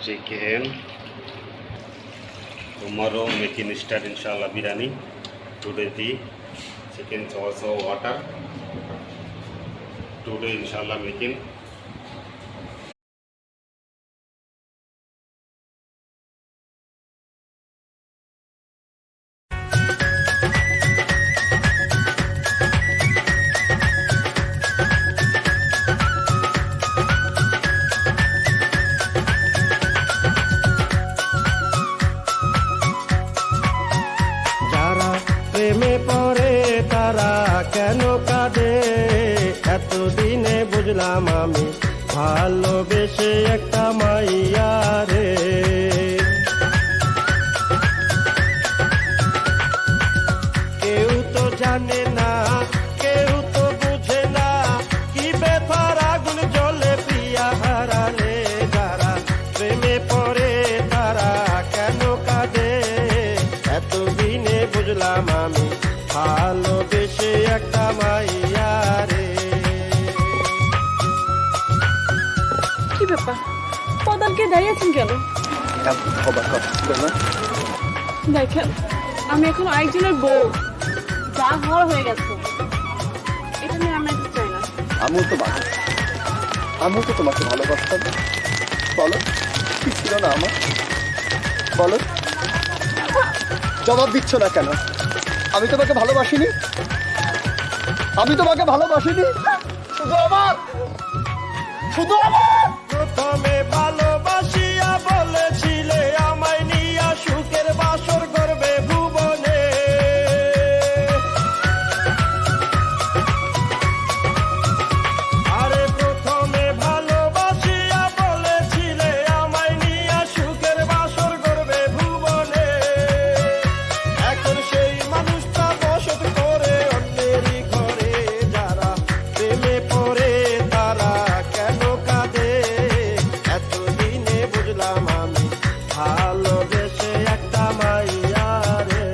chicken, tomorrow making start inshallah biryani. Today the chicken also water. Today inshallah making প্রেমে পড়ে তারা কেন কাঁদে এতদিনে বুঝলাম আমি ভালোবেসে একটা মাইয়া রে কেউ তো জানে না কেউ তো বুঝে না কি ব্যথার আগুন জ্বলে প্রিয়া হারালে যারা প্রেমে পড়ে তারা কেন কাঁদে এতদিনে বুঝলাম আমি ভালোবেসে একটা মাইয়া রে। কি ব্যাপার পদানকে দাঁড়িয়েছেন কেন? দেখেন আমি এখন আরেকজনের বউ, যা হওয়ার হয়ে গেছে, এটা নিয়ে আমি একটু চাই না। আমিও তো তোমাকে ভালোবাসতাম। বলো কি ছিল না আমার, বলো জবাব দিচ্ছ না কেন? আমি তোমাকে ভালোবাসিনি, শুধু আমার প্রথমে ভালোবাসিয়া বলেছিলে আমায় নিয়া সুখের বাসর করবে ভুবনে আরে প্রথমে ভালোবাসিয়া বলেছিলে আমায় নিয়া সুখের বাসর করবে ভুবনে এখন সেই মানুষটা বসত করে অন্যেরই ঘরে যারা প্রেমে পড়ে তারা কেন কাঁদে এতদিনে বুঝলাম আমি ভালোবেসে একটা মাইয়া রে।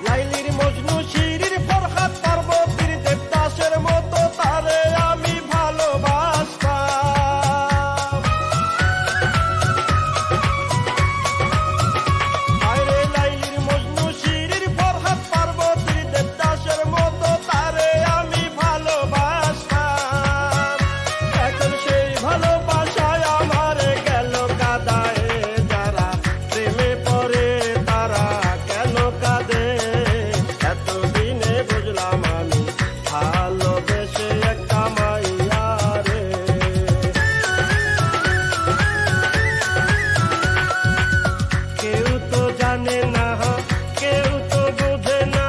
লাইলির মজনু শিরির ফরহাদ পার্বতীর দেবদাসের মতো তারে আমি ভালোবাসতাম আরে লাইলির মজনু শিরির ফরহাদ পার্বতীর দেবদাসের মতো তারে আমি ভালোবাসতাম এখন সেই ভালোবাসায় আমার গেল কাদায় যারা প্রেমে পড়ে তারা কেন কাঁদে এতদিনে বুঝলাম আমি ভালোবেসে একটা মাইয়া রে। কেউ তো জানে না কেউ তো বুঝে না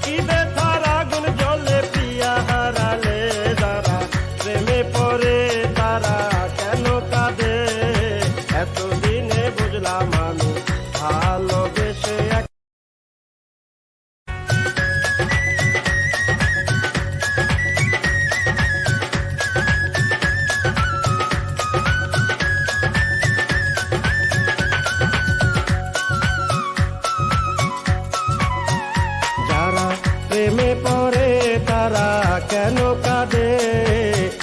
কি ব্যথার আগুন জ্বলে প্রিয়া হারালে যারা প্রেমে পড়ে তারা কেন কাঁদে এতদিনে বুঝলাম আমি ভালোবেসে যারা প্রেমে পড়ে তারা কেন কাঁদে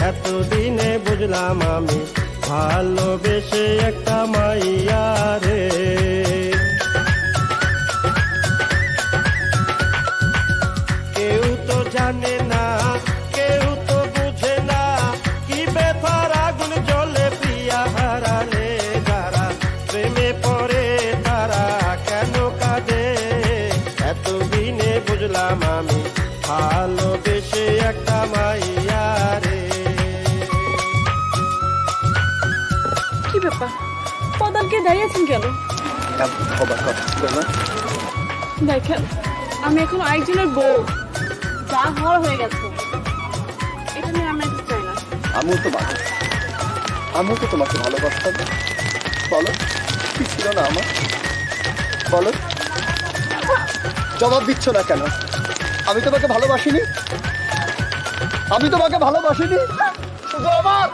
এতদিনে বুঝলাম আমি ভালোবেসে একটা মাইয়া রে। কেউ তো জানে না কেউ তো বুঝে না কি ব্যথার আগুন জ্বলে প্রিয়া হারালে যারা প্রেমে পড়ে তারা কেন কাঁদে এতদিনে বুঝলাম আমি ভালোবেসে একটা মাইয়া রে। কি ব্যাপার পদানকে দাঁড়িয়েছেন কেন? দেখেন আমি এখন আরেকজনের বউ, যা হওয়ার হয়ে গেছে, এটা নিয়ে আমি একটু চাই না। আমিও তো আমিও তো তোমাকে ভালোবাসতাম। বলো কি ছিল না আমার? বলো, জবাব দিচ্ছ না কেন? আমি তোমাকে ভালোবাসিনি, আমি তোমাকে ভালোবাসিনি। শুধু আমার